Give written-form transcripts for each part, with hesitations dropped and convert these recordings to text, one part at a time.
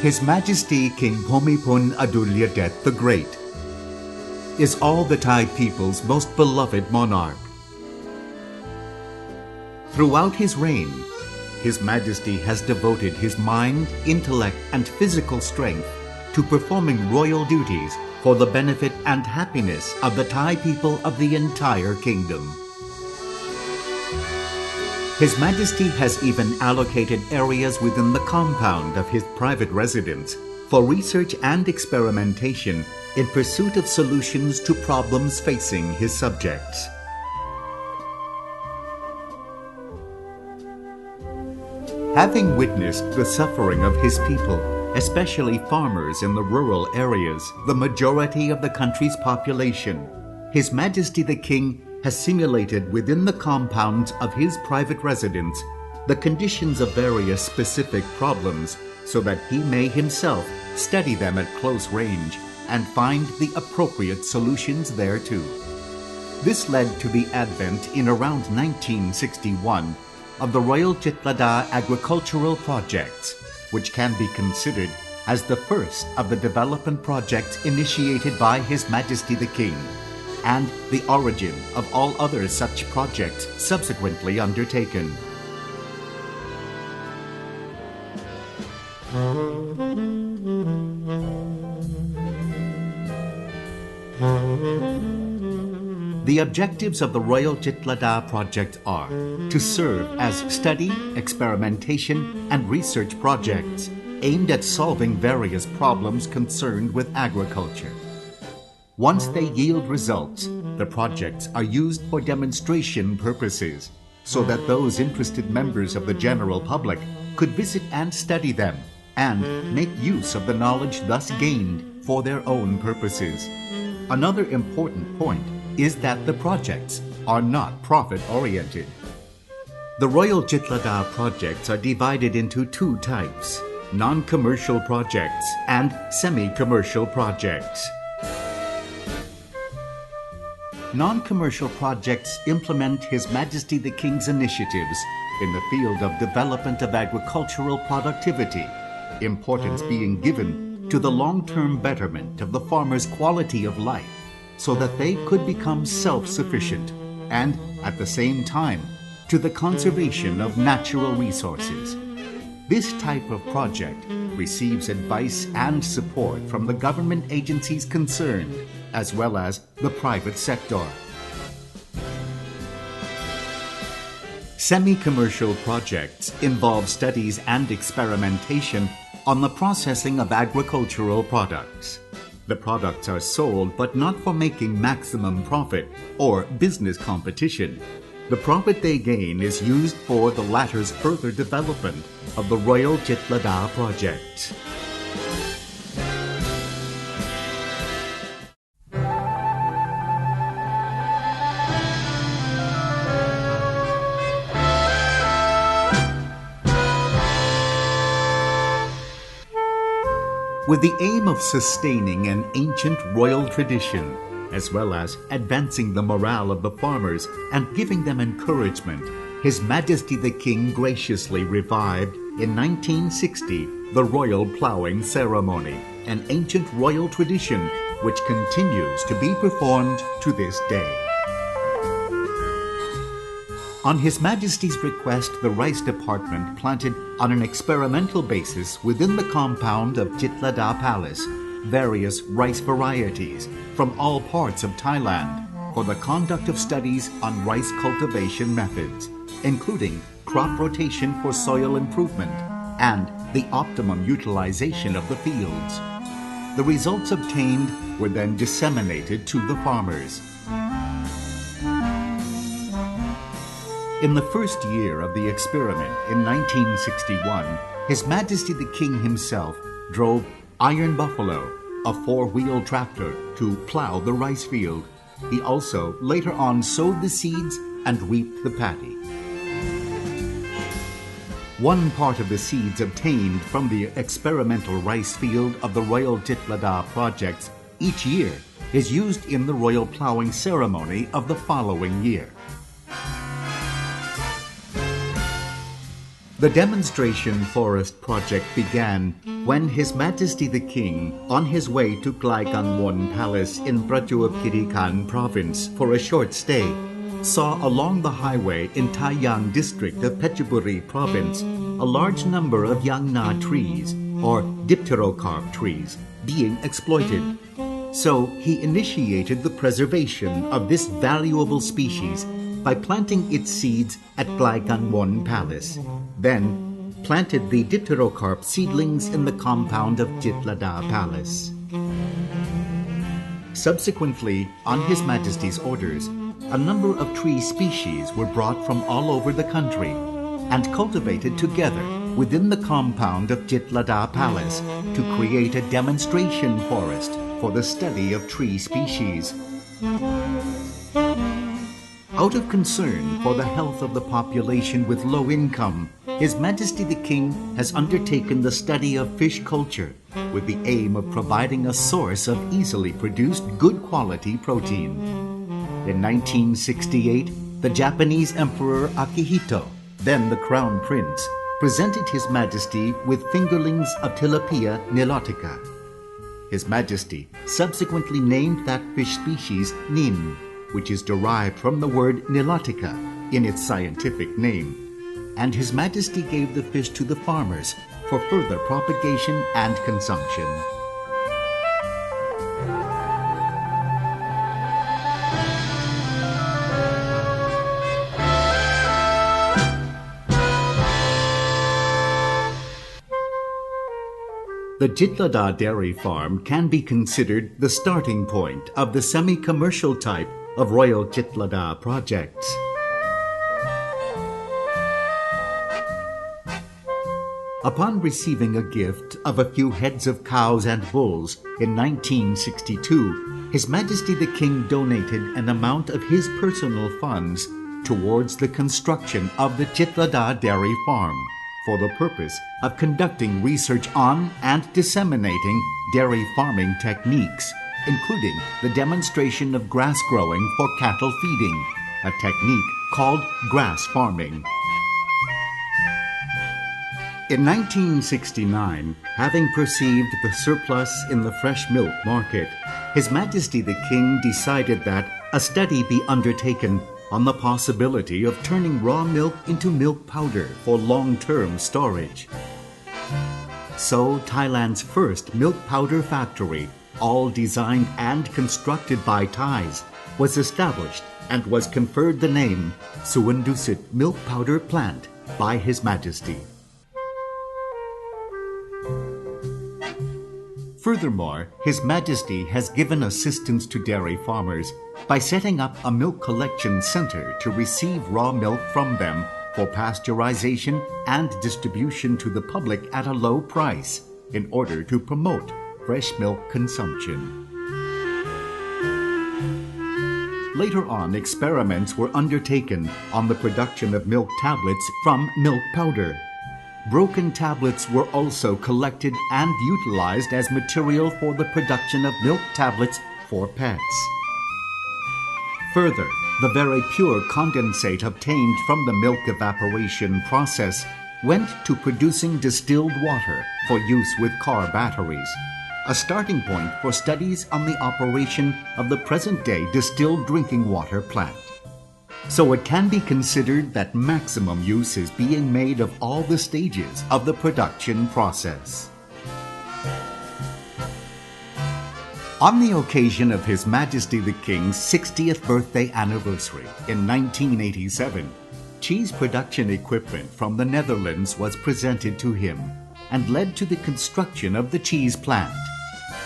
His Majesty King Bhumibol Adulyadej the Great is all the Thai people's most beloved monarch. Throughout his reign, His Majesty has devoted his mind, intellect, and physical strength to performing royal duties for the benefit and happiness of the Thai people of the entire kingdom. His Majesty has even allocated areas within the compound of his private residence for research and experimentation in pursuit of solutions to problems facing his subjects. Having witnessed the suffering of his people, especially farmers in the rural areas, the majority of the country's population, His Majesty the King has simulated within the compounds of his private residence the conditions of various specific problems so that he may himself study them at close range and find the appropriate solutions thereto. This led to the advent in around 1961 of the Royal Titlagarh agricultural projects, which can be considered as the first of the development projects initiated by His Majesty the King, and the origin of all other such projects subsequently undertaken. The objectives of the Royal Titlagarh project are to serve as study, experimentation, and research projects aimed at solving various problems concerned with agriculture. Once they yield results, the projects are used for demonstration purposes so that those interested members of the general public could visit and study them and make use of the knowledge thus gained for their own purposes. Another important point is that the projects are not profit-oriented. The Royal Titlagarh projects are divided into two types: non-commercial projects and semi-commercial projects. Non-commercial projects implement His Majesty the King's initiatives in the field of development of agricultural productivity, importance being given to the long-term betterment of the farmers' quality of life so that they could become self-sufficient, and at the same time to the conservation of natural resources. This type of project receives advice and support from the government agencies concerned, as well as the private sector. Semi-commercial projects involve studies and experimentation on the processing of agricultural products. The products are sold but not for making maximum profit or business competition. The profit they gain is used for the latter's further development of the Royal Titlagarh project. With the aim of sustaining an ancient royal tradition, as well as advancing the morale of the farmers and giving them encouragement, His Majesty the King graciously revived in 1960 the royal ploughing ceremony, an ancient royal tradition which continues to be performed to this day. On His Majesty's request, the rice department planted on an experimental basis within the compound of Titlagarh Palace various rice varieties from all parts of Thailand for the conduct of studies on rice cultivation methods, including crop rotation for soil improvement and the optimum utilization of the fields. The results obtained were then disseminated to the farmers. In the first year of the experiment in 1961, His Majesty the King himself drove Iron Buffalo, a four-wheel tractor, to plow the rice field. He also later on sowed the seeds and reaped the paddy. One part of the seeds obtained from the experimental rice field of the Royal Titlagarh projects each year is used in the royal ploughing ceremony of the following year. The demonstration forest project began when His Majesty the King, on his way to Klai Gangwon Palace in Prachuap Khiri Khan province for a short stay, saw along the highway in Taiyang district of Phetchaburi province a large number of yang na trees, or dipterocarp trees, being exploited. So he initiated the preservation of this valuable species by planting its seeds at Klai Gangwon Palace, then planted the dipterocarp seedlings in the compound of Titlagarh Palace. Subsequently, on His Majesty's orders, a number of tree species were brought from all over the country and cultivated together within the compound of Titlagarh Palace to create a demonstration forest for the study of tree species. Out of concern for the health of the population with low income, His Majesty the King has undertaken the study of fish culture with the aim of providing a source of easily produced good quality protein. In 1968, the Japanese Emperor Akihito, then the Crown Prince, presented His Majesty with fingerlings of Tilapia nilotica. His Majesty subsequently named that fish species Nin, which is derived from the word nilotica in its scientific name, and His Majesty gave the fish to the farmers for further propagation and consumption. The Titlagarh dairy farm can be considered the starting point of the semi-commercial type of Royal Titlagarh projects. Upon receiving a gift of a few heads of cows and bulls in 1962, His Majesty the King donated an amount of his personal funds towards the construction of the Titlagarh dairy farm for the purpose of conducting research on and disseminating dairy farming techniques, including the demonstration of grass growing for cattle feeding, a technique called grass farming. In 1969, having perceived the surplus in the fresh milk market, His Majesty the King decided that a study be undertaken on the possibility of turning raw milk into milk powder for long-term storage. So Thailand's first milk powder factory, all designed and constructed by Thais, was established and was conferred the name Suwandusit Milk Powder Plant by His Majesty. Furthermore, His Majesty has given assistance to dairy farmers by setting up a milk collection center to receive raw milk from them for pasteurization and distribution to the public at a low price in order to promote fresh milk consumption. Later on, experiments were undertaken on the production of milk tablets from milk powder. Broken tablets were also collected and utilized as material for the production of milk tablets for pets. Further, the very pure condensate obtained from the milk evaporation process went to producing distilled water for use with car batteries, a starting point for studies on the operation of the present-day distilled drinking water plant. So it can be considered that maximum use is being made of all the stages of the production process. On the occasion of His Majesty the King's 60th birthday anniversary in 1987, cheese production equipment from the Netherlands was presented to him and led to the construction of the cheese plant.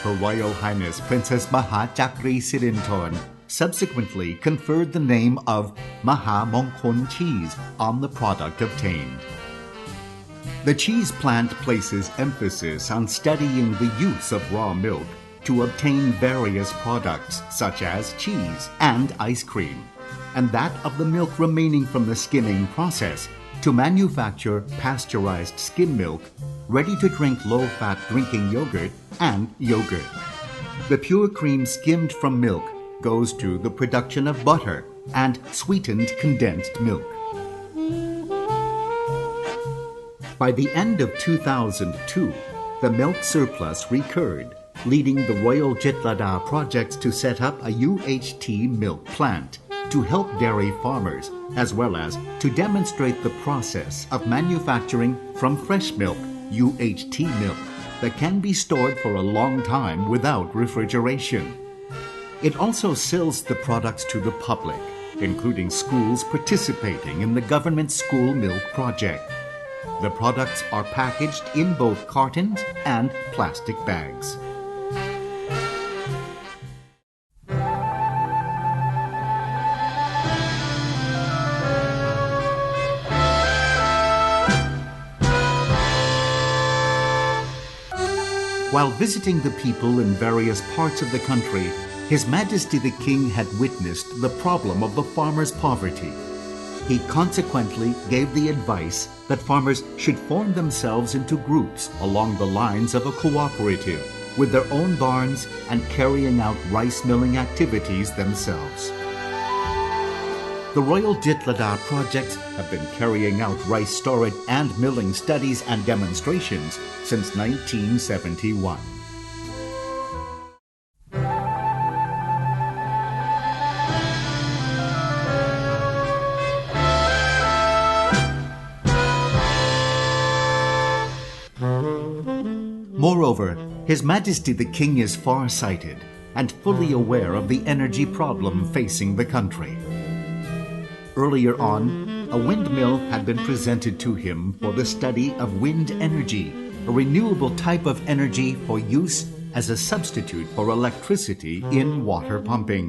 Her Royal Highness Princess Maha Chakri Sirinthorn subsequently conferred the name of Maha Mongkol cheese on the product obtained. The cheese plant places emphasis on studying the use of raw milk to obtain various products such as cheese and ice cream, and that of the milk remaining from the skimming process to manufacture pasteurized skim milk, ready-to-drink low-fat drinking yogurt, and yogurt. The pure cream skimmed from milk goes to the production of butter and sweetened condensed milk. By the end of 2002, the milk surplus recurred, leading the Royal Titlagarh projects to set up a UHT milk plant to help dairy farmers, as well as to demonstrate the process of manufacturing from fresh milk, UHT milk, that can be stored for a long time without refrigeration. It also sells the products to the public, including schools participating in the government school milk project. The products are packaged in both cartons and plastic bags. While visiting the people in various parts of the country, His Majesty the King had witnessed the problem of the farmers' poverty. He consequently gave the advice that farmers should form themselves into groups along the lines of a cooperative, with their own barns and carrying out rice milling activities themselves. The Royal Titlagarh projects have been carrying out rice storage and milling studies and demonstrations since 1971. Moreover, His Majesty the King is far-sighted and fully aware of the energy problem facing the country. Earlier on, a windmill had been presented to him for the study of wind energy, a renewable type of energy for use as a substitute for electricity in water pumping.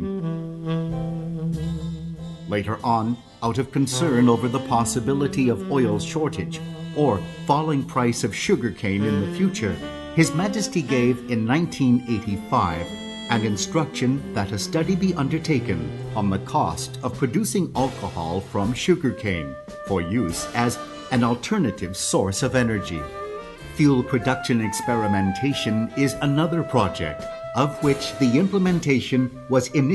Later on, out of concern over the possibility of oil shortage or falling price of sugarcane in the future, His Majesty gave in 1985 an instruction that a study be undertaken on the cost of producing alcohol from sugarcane for use as an alternative source of energy. Fuel production experimentation is another project, of which the implementation was initiated